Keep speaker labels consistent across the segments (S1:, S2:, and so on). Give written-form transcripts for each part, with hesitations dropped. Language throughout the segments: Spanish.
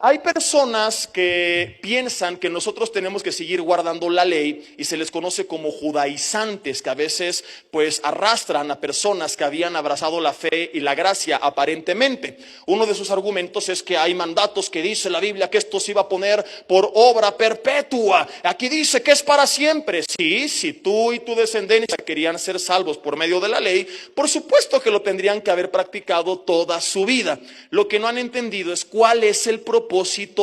S1: Hay personas que piensan que nosotros tenemos que seguir guardando la ley y se les conoce como judaizantes, que a veces pues arrastran a personas que habían abrazado la fe y la gracia aparentemente. Uno de sus argumentos es que hay mandatos que dice la Biblia que esto se iba a poner por obra perpetua. Aquí dice que es para siempre. Sí, si tú y tu descendencia querían ser salvos por medio de la ley, por supuesto que lo tendrían que haber practicado toda su vida. Lo que no han entendido es cuál es el propósito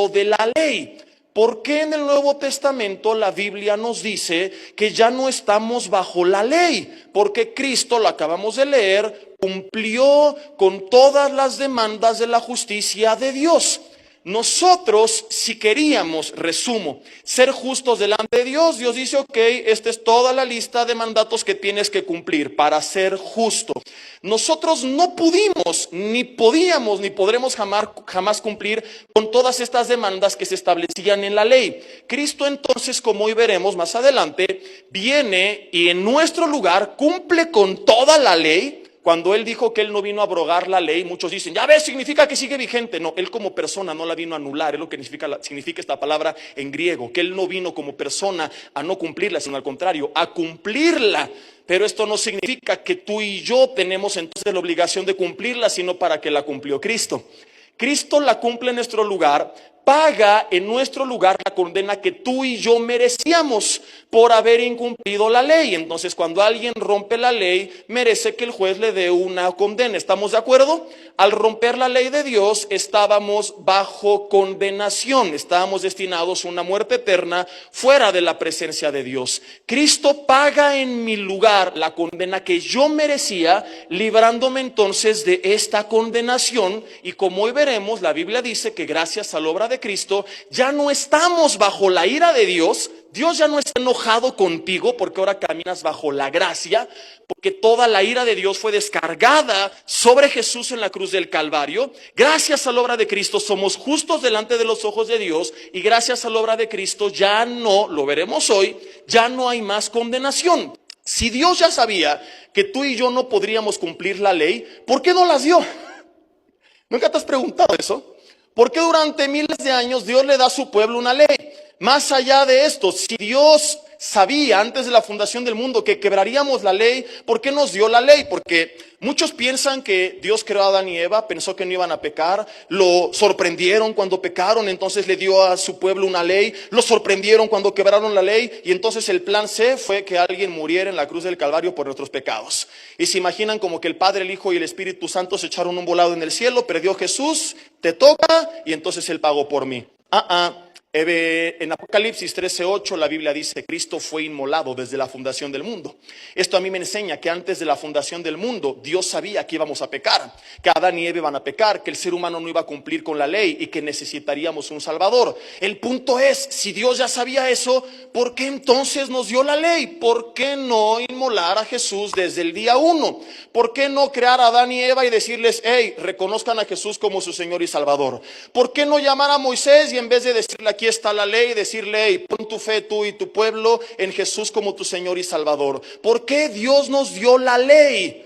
S1: de la ley. ¿Por qué en el Nuevo Testamento la Biblia nos dice que ya no estamos bajo la ley? Porque Cristo, lo acabamos de leer, cumplió con todas las demandas de la justicia de Dios. Nosotros, si queríamos, resumo, ser justos delante de Dios, Dios dice, ok, esta es toda la lista de mandatos que tienes que cumplir para ser justo. Nosotros no pudimos, ni podíamos, ni podremos jamás cumplir con todas estas demandas que se establecían en la ley. Cristo entonces, como hoy veremos más adelante, viene y en nuestro lugar cumple con toda la ley. Cuando Él dijo que Él no vino a abrogar la ley, muchos dicen, ya ves, significa que sigue vigente. No, Él como persona no la vino a anular, es lo que significa esta palabra en griego, que Él no vino como persona a no cumplirla, sino al contrario, a cumplirla. Pero esto no significa que tú y yo tenemos entonces la obligación de cumplirla, sino para que la cumplió Cristo. Cristo la cumple en nuestro lugar, paga en nuestro lugar la condena que tú y yo merecíamos por haber incumplido la ley. Entonces, cuando alguien rompe la ley, merece que el juez le dé una condena. ¿Estamos de acuerdo? Al romper la ley de Dios, estábamos bajo condenación. Estábamos destinados a una muerte eterna fuera de la presencia de Dios. Cristo paga en mi lugar la condena que yo merecía, librándome entonces de esta condenación. Y como hoy veremos, la Biblia dice que gracias a la obra de Cristo, ya no estamos bajo la ira de Dios. Dios ya no está enojado contigo porque ahora caminas bajo la gracia, porque toda la ira de Dios fue descargada sobre Jesús en la cruz del Calvario. Gracias a la obra de Cristo somos justos delante de los ojos de Dios y gracias a la obra de Cristo ya no, lo veremos hoy, ya no hay más condenación. Si Dios ya sabía que tú y yo no podríamos cumplir la ley, ¿por qué no las dio? ¿Nunca te has preguntado eso? ¿Por qué durante miles de años Dios le da a su pueblo una ley? Más allá de esto, si Dios sabía antes de la fundación del mundo que quebraríamos la ley, ¿por qué nos dio la ley? Porque muchos piensan que Dios creó a Adán y Eva, pensó que no iban a pecar, lo sorprendieron cuando pecaron, entonces le dio a su pueblo una ley, lo sorprendieron cuando quebraron la ley y entonces el plan C fue que alguien muriera en la cruz del Calvario por nuestros pecados. Y se imaginan como que el Padre, el Hijo y el Espíritu Santo se echaron un volado en el cielo, perdió Jesús, te toca y entonces Él pagó por mí. En Apocalipsis 13:8 la Biblia dice, Cristo fue inmolado desde la fundación del mundo. Esto a mí me enseña que antes de la fundación del mundo, Dios sabía que íbamos a pecar, que Adán y Eva iban a pecar, que el ser humano no iba a cumplir con la ley y que necesitaríamos un Salvador. El punto es, si Dios ya sabía eso, ¿por qué entonces nos dio la ley? ¿Por qué no inmolar a Jesús desde el día 1? ¿Por qué no crear a Adán y Eva y decirles, hey, reconozcan a Jesús como su Señor y Salvador? ¿Por qué no llamar a Moisés y en vez de decirle aquí está la ley, decirle, hey, pon tu fe tú y tu pueblo en Jesús como tu Señor y Salvador? ¿Por qué Dios nos dio la ley?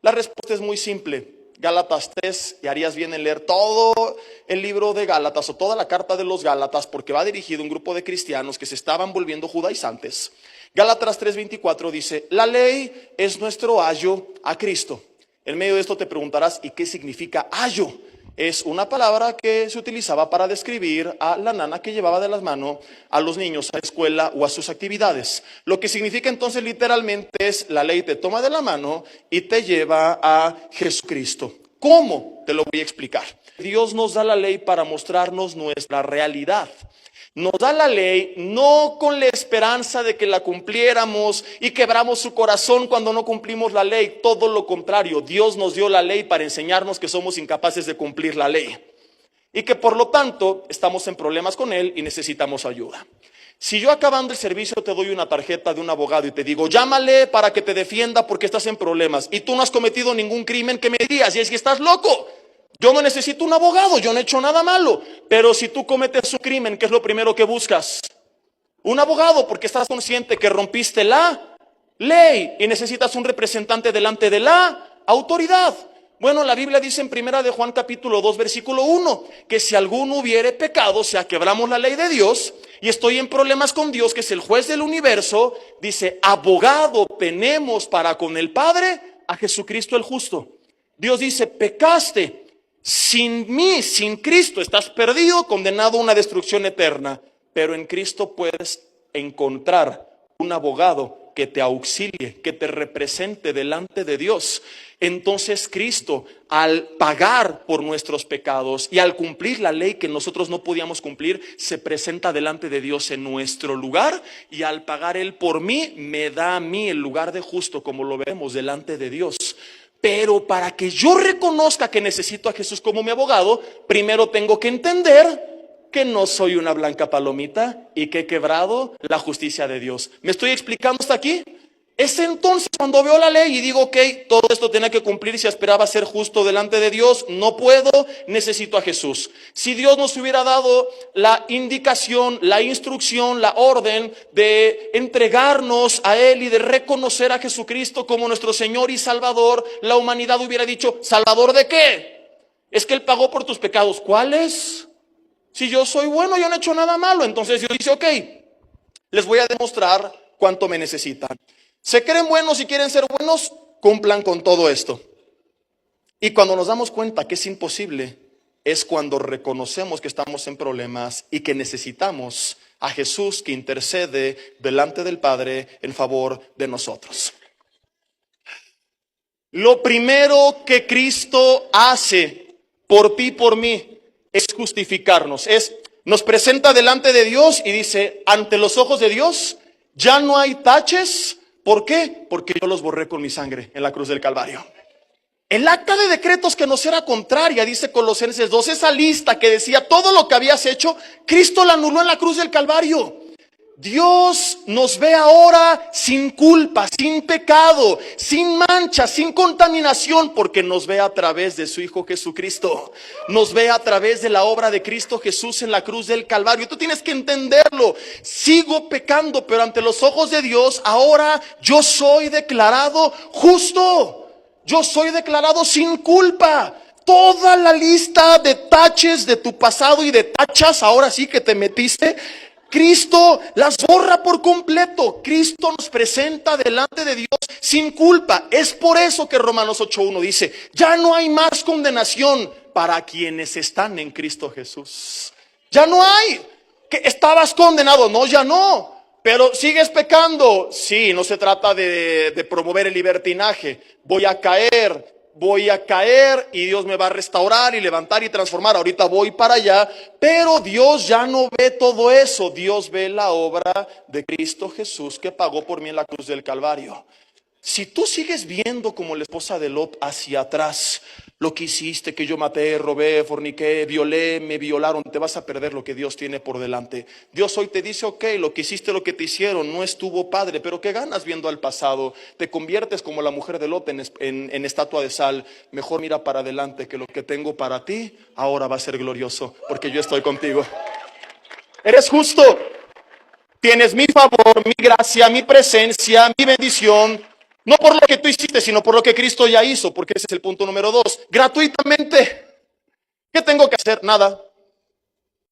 S1: La respuesta es muy simple. Gálatas 3, y harías bien en leer todo el libro de Gálatas o toda la carta de los Gálatas, porque va dirigido a un grupo de cristianos que se estaban volviendo judaizantes. Gálatas 3:24 dice, la ley es nuestro ayo a Cristo. En medio de esto te preguntarás, ¿y qué significa ayo? Es una palabra que se utilizaba para describir a la nana que llevaba de las manos a los niños a la escuela o a sus actividades. Lo que significa entonces literalmente es la ley te toma de la mano y te lleva a Jesucristo. ¿Cómo? Te lo voy a explicar. Dios nos da la ley para mostrarnos nuestra realidad. Nos da la ley no con la esperanza de que la cumpliéramos y quebramos su corazón cuando no cumplimos la ley. Todo lo contrario, Dios nos dio la ley para enseñarnos que somos incapaces de cumplir la ley y que por lo tanto estamos en problemas con Él y necesitamos ayuda. Si yo acabando el servicio te doy una tarjeta de un abogado y te digo, llámale para que te defienda porque estás en problemas y tú no has cometido ningún crimen, ¿qué me dirías? Y es que estás loco. Yo no necesito un abogado, yo no he hecho nada malo. Pero si tú cometes un crimen, ¿qué es lo primero que buscas? Un abogado, porque estás consciente que rompiste la ley y necesitas un representante delante de la autoridad. Bueno, la Biblia dice en primera de Juan capítulo 2 versículo 1, que si alguno hubiere pecado, o sea, quebramos la ley de Dios y estoy en problemas con Dios, que es el juez del universo, dice, abogado tenemos para con el Padre a Jesucristo el justo. Dios dice, pecaste, sin mí, sin Cristo, estás perdido, condenado a una destrucción eterna, pero en Cristo puedes encontrar un abogado que te auxilie, que te represente delante de Dios. Entonces Cristo, al pagar por nuestros pecados y al cumplir la ley que nosotros no podíamos cumplir, se presenta delante de Dios en nuestro lugar, y al pagar Él por mí, me da a mí el lugar de justo, como lo vemos delante de Dios. Pero para que yo reconozca que necesito a Jesús como mi abogado, primero tengo que entender que no soy una blanca palomita y que he quebrado la justicia de Dios. ¿Me estoy explicando hasta aquí? Es entonces cuando veo la ley y digo, ok, todo esto tenía que cumplir si esperaba ser justo delante de Dios, no puedo, necesito a Jesús. Si Dios nos hubiera dado la indicación, la instrucción, la orden de entregarnos a Él y de reconocer a Jesucristo como nuestro Señor y Salvador, la humanidad hubiera dicho, ¿Salvador de qué? Es que Él pagó por tus pecados. ¿Cuáles? Si yo soy bueno, yo no he hecho nada malo. Entonces Dios dice, ok, les voy a demostrar cuánto me necesitan. Se creen buenos y quieren ser buenos, cumplan con todo esto. Y cuando nos damos cuenta que es imposible, es cuando reconocemos que estamos en problemas y que necesitamos a Jesús que intercede delante del Padre en favor de nosotros. Lo primero que Cristo hace por ti y por mí es justificarnos. Nos presenta delante de Dios y dice, ante los ojos de Dios ya no hay taches. ¿Por qué? Porque yo los borré con mi sangre en la cruz del Calvario. El acta de decretos que nos era contraria, dice Colosenses 2, esa lista que decía todo lo que habías hecho, Cristo la anuló en la cruz del Calvario. Dios nos ve ahora sin culpa, sin pecado, sin mancha, sin contaminación, porque nos ve a través de su Hijo Jesucristo. Nos ve a través de la obra de Cristo Jesús en la cruz del Calvario. Tú tienes que entenderlo. Sigo pecando, pero ante los ojos de Dios, ahora yo soy declarado justo. Yo soy declarado sin culpa. Toda la lista de taches de tu pasado y de tachas, ahora sí que te metiste, Cristo las borra por completo. Cristo nos presenta delante de Dios sin culpa. Es por eso que Romanos 8:1 dice, ya no hay más condenación para quienes están en Cristo Jesús. Ya no hay. Que estabas condenado, no, ya no. Pero sigues pecando. Sí, no se trata de promover el libertinaje. Voy a caer y Dios me va a restaurar y levantar y transformar. Ahorita voy para allá, pero Dios ya no ve todo eso. Dios ve la obra de Cristo Jesús que pagó por mí en la cruz del Calvario. Si tú sigues viendo como la esposa de Lot hacia atrás, lo que hiciste, que yo maté, robé, forniqué, violé, me violaron, te vas a perder lo que Dios tiene por delante. Dios hoy te dice, ok, lo que hiciste, lo que te hicieron, no estuvo padre, pero ¿qué ganas viendo al pasado? Te conviertes como la mujer de Lot en estatua de sal. Mejor mira para adelante, que lo que tengo para ti ahora va a ser glorioso, porque yo estoy contigo. Eres justo, tienes mi favor, mi gracia, mi presencia, mi bendición. No por lo que tú hiciste, sino por lo que Cristo ya hizo, porque ese es el punto número 2. Gratuitamente. ¿Qué tengo que hacer? Nada.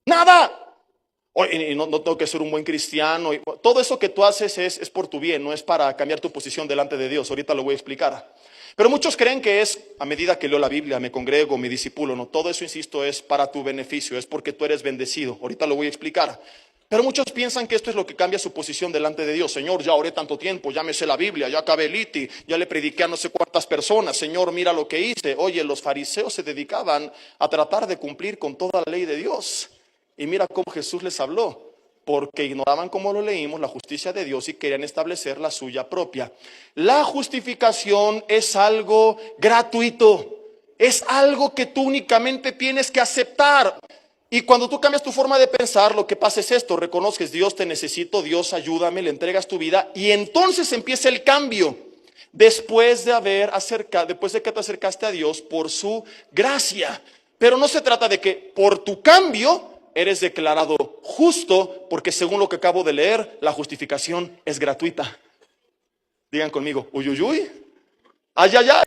S1: Nada. Y no tengo que ser un buen cristiano. Todo eso que tú haces es por tu bien, no es para cambiar tu posición delante de Dios. Ahorita lo voy a explicar. Pero muchos creen que es a medida que leo la Biblia, me congrego, me discipulo. No, todo eso, insisto, es para tu beneficio, es porque tú eres bendecido. Ahorita lo voy a explicar. Pero muchos piensan que esto es lo que cambia su posición delante de Dios. Señor, ya oré tanto tiempo, ya me sé la Biblia, ya acabé el ITI, ya le prediqué a no sé cuántas personas. Señor, mira lo que hice. Oye, los fariseos se dedicaban a tratar de cumplir con toda la ley de Dios. Y mira cómo Jesús les habló. Porque ignoraban, como lo leímos, la justicia de Dios y querían establecer la suya propia. La justificación es algo gratuito. Es algo que tú únicamente tienes que aceptar. Y cuando tú cambias tu forma de pensar, lo que pasa es esto: reconoces, Dios te necesito, Dios ayúdame, le entregas tu vida, y entonces empieza el cambio. Después de que te acercaste a Dios por su gracia. Pero no se trata de que por tu cambio eres declarado justo, porque según lo que acabo de leer, la justificación es gratuita. Digan conmigo, uy, uy, uy. Ay, ay, ay.